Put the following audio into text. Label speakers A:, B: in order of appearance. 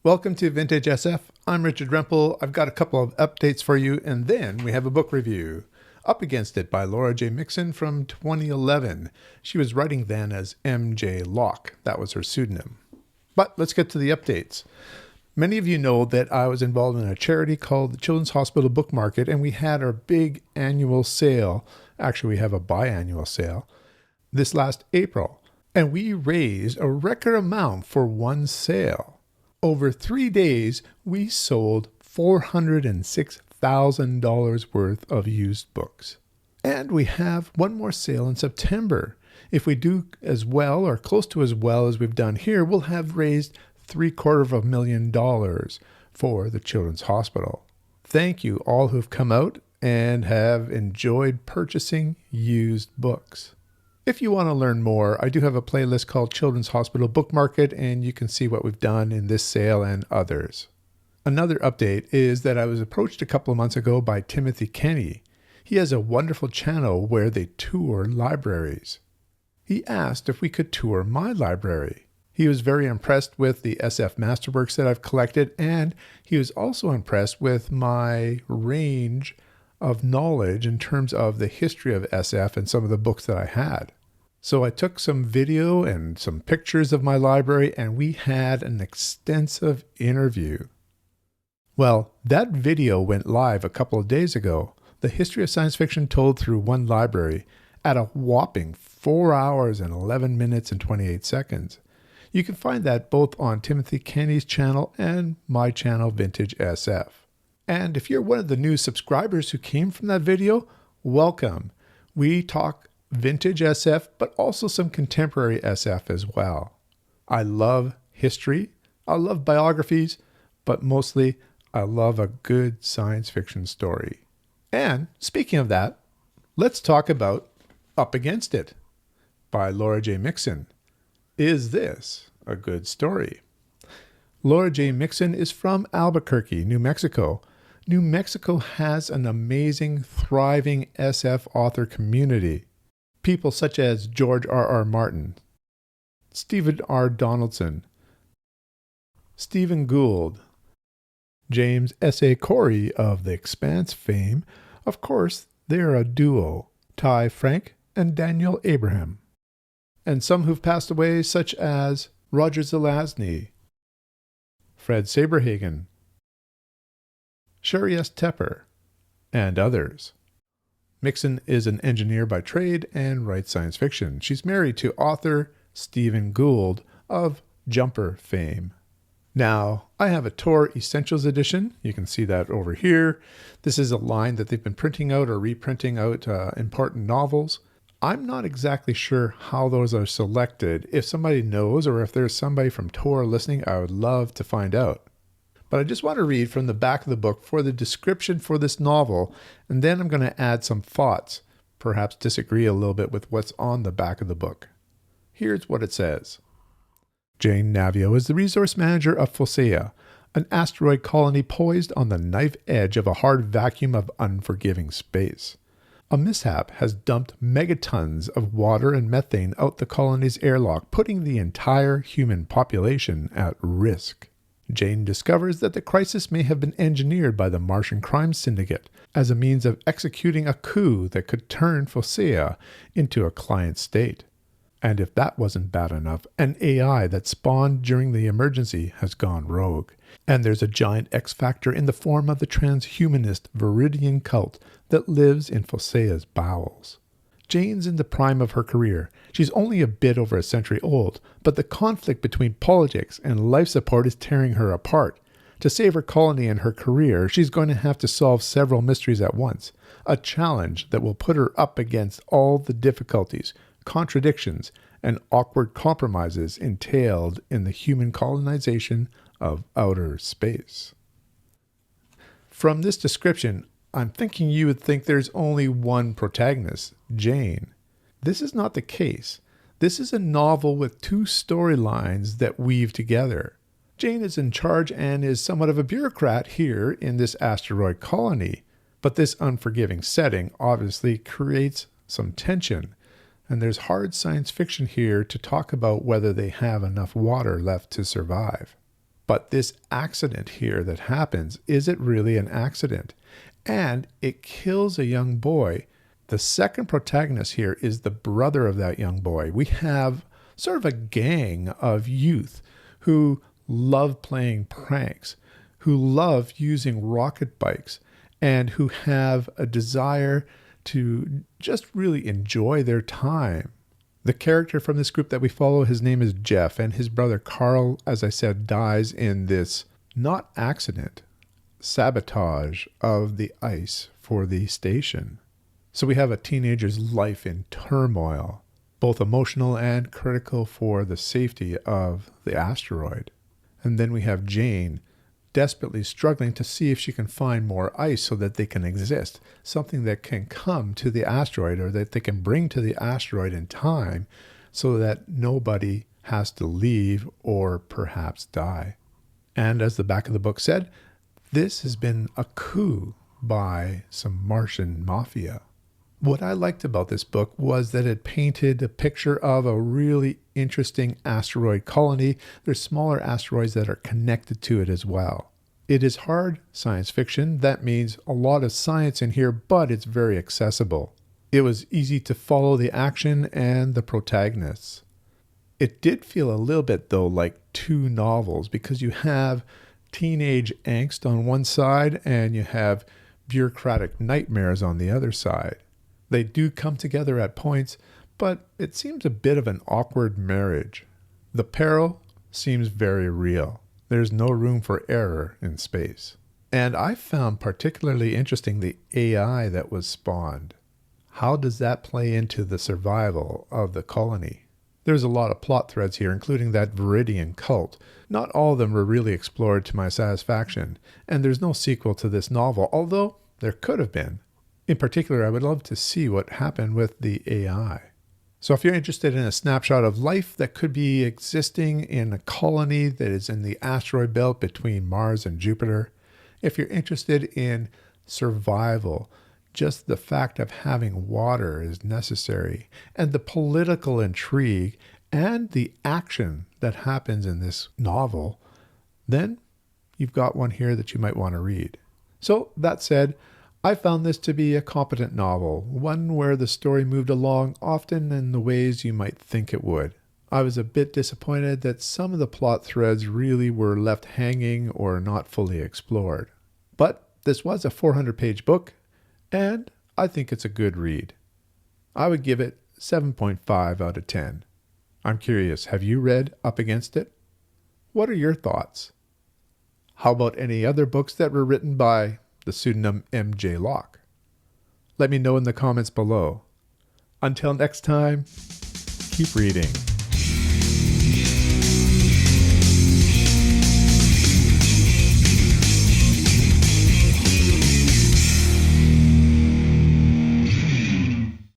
A: Welcome to Vintage SF. I'm Richard Rempel. I've got a couple of updates for you, and then we have a book review. Up Against It by Laura J. Mixon from 2011. She was writing then as M.J. Locke. That was her pseudonym. But let's get to the updates. Many of you know that I was involved in a charity called the Children's Hospital Book Market, and we had our big annual sale. Actually, we have a biannual sale this last April. And we raised a record amount for one sale. Over 3 days, we sold $406,000 worth of used books. And we have one more sale in September. If we do as well or close to as well as we've done here, we'll have raised $750,000 for the Children's Hospital. Thank you all who've come out and have enjoyed purchasing used books. If you want to learn more, I do have a playlist called Children's Hospital Book Market, and you can see what we've done in this sale and others. Another update is that I was approached a couple of months ago by Timothy Kenny. He has a wonderful channel where they tour libraries. He asked if we could tour my library. He was very impressed with the SF Masterworks that I've collected, and he was also impressed with my range of knowledge in terms of the history of SF and some of the books that I had. So I took some video and some pictures of my library, and we had an extensive interview. Well, that video went live a couple of days ago. The history of science fiction told through one library at a whopping 4 hours and 11 minutes and 28 seconds. You can find that both on Timothy Kenny's channel and my channel, Vintage SF. And if you're one of the new subscribers who came from that video, welcome. We talk vintage SF, but also some contemporary SF as well. I love history, I love biographies, but mostly I love a good science fiction story. And speaking of that, let's talk about Up Against It by Laura J. Mixon. Is this a good story? Laura J. Mixon is from Albuquerque, New Mexico. New Mexico has an amazing, thriving SF author community. People such as George R.R. Martin, Stephen R. Donaldson, Stephen Gould, James S.A. Corey of The Expanse fame. Of course, they're a duo, Ty Frank and Daniel Abraham. And some who've passed away such as Roger Zelazny, Fred Saberhagen, Sherry S. Tepper, and others. Mixon is an engineer by trade and writes science fiction. She's married to author Stephen Gould of Jumper fame. Now, I have a Tor Essentials edition. You can see that over here. This is a line that they've been printing out or reprinting out important novels. I'm not exactly sure how those are selected. If somebody knows, or if there's somebody from Tor listening, I would love to find out. But I just want to read from the back of the book for the description for this novel, and then I'm going to add some thoughts, perhaps disagree a little bit with what's on the back of the book. Here's what it says. Jane Navio is the resource manager of Phocea, an asteroid colony poised on the knife edge of a hard vacuum of unforgiving space. A mishap has dumped megatons of water and methane out the colony's airlock, putting the entire human population at risk. Jane discovers that the crisis may have been engineered by the Martian crime syndicate as a means of executing a coup that could turn Phocea into a client state. And if that wasn't bad enough, an AI that spawned during the emergency has gone rogue. And there's a giant X-factor in the form of the transhumanist Viridian cult that lives in Phocea's bowels. Jane's in the prime of her career. She's only a bit over a century old, but the conflict between politics and life support is tearing her apart. To save her colony and her career, she's going to have to solve several mysteries at once, a challenge that will put her up against all the difficulties, contradictions, and awkward compromises entailed in the human colonization of outer space. From this description, I'm thinking you would think there's only one protagonist, Jane. This is not the case. This is a novel with two storylines that weave together. Jane is in charge and is somewhat of a bureaucrat here in this asteroid colony, but this unforgiving setting obviously creates some tension, and there's hard science fiction here to talk about whether they have enough water left to survive. But this accident here that happens, is it really an accident? And it kills a young boy. The second protagonist here is the brother of that young boy. We have sort of a gang of youth who love playing pranks, who love using rocket bikes, and who have a desire to just really enjoy their time. The character from this group that we follow, his name is Jeff, and his brother Carl, as I said, dies in this, not accident, sabotage of the ice for the station. So we have a teenager's life in turmoil, both emotional and critical for the safety of the asteroid. And then we have Jane desperately struggling to see if she can find more ice so that they can exist, something that can come to the asteroid or that they can bring to the asteroid in time so that nobody has to leave or perhaps die. And as the back of the book said, this has been a coup by some Martian mafia. What I liked about this book was that it painted a picture of a really interesting asteroid colony. There's smaller asteroids that are connected to it as well. It is hard science fiction. That means a lot of science in here, but it's very accessible. It was easy to follow the action and the protagonists. It did feel a little bit, though, like two novels because you have teenage angst on one side and you have bureaucratic nightmares on the other side. They do come together at points, but it seems a bit of an awkward marriage. The peril seems very real. There's no room for error in space. And I found particularly interesting the AI that was spawned. How does that play into the survival of the colony? There's a lot of plot threads here, including that Viridian cult. Not all of them were really explored to my satisfaction, and there's no sequel to this novel, although there could have been. In particular, I would love to see what happened with the AI. So if you're interested in a snapshot of life that could be existing in a colony that is in the asteroid belt between Mars and Jupiter, if you're interested in survival, just the fact of having water is necessary, and the political intrigue and the action that happens in this novel, then you've got one here that you might want to read. So that said, I found this to be a competent novel, one where the story moved along often in the ways you might think it would. I was a bit disappointed that some of the plot threads really were left hanging or not fully explored. But this was a 400-page book, and I think it's a good read. I would give it 7.5 out of 10. I'm curious, have you read Up Against It? What are your thoughts? How about any other books that were written by the pseudonym M.J. Locke? Let me know in the comments below. Until next time, keep reading.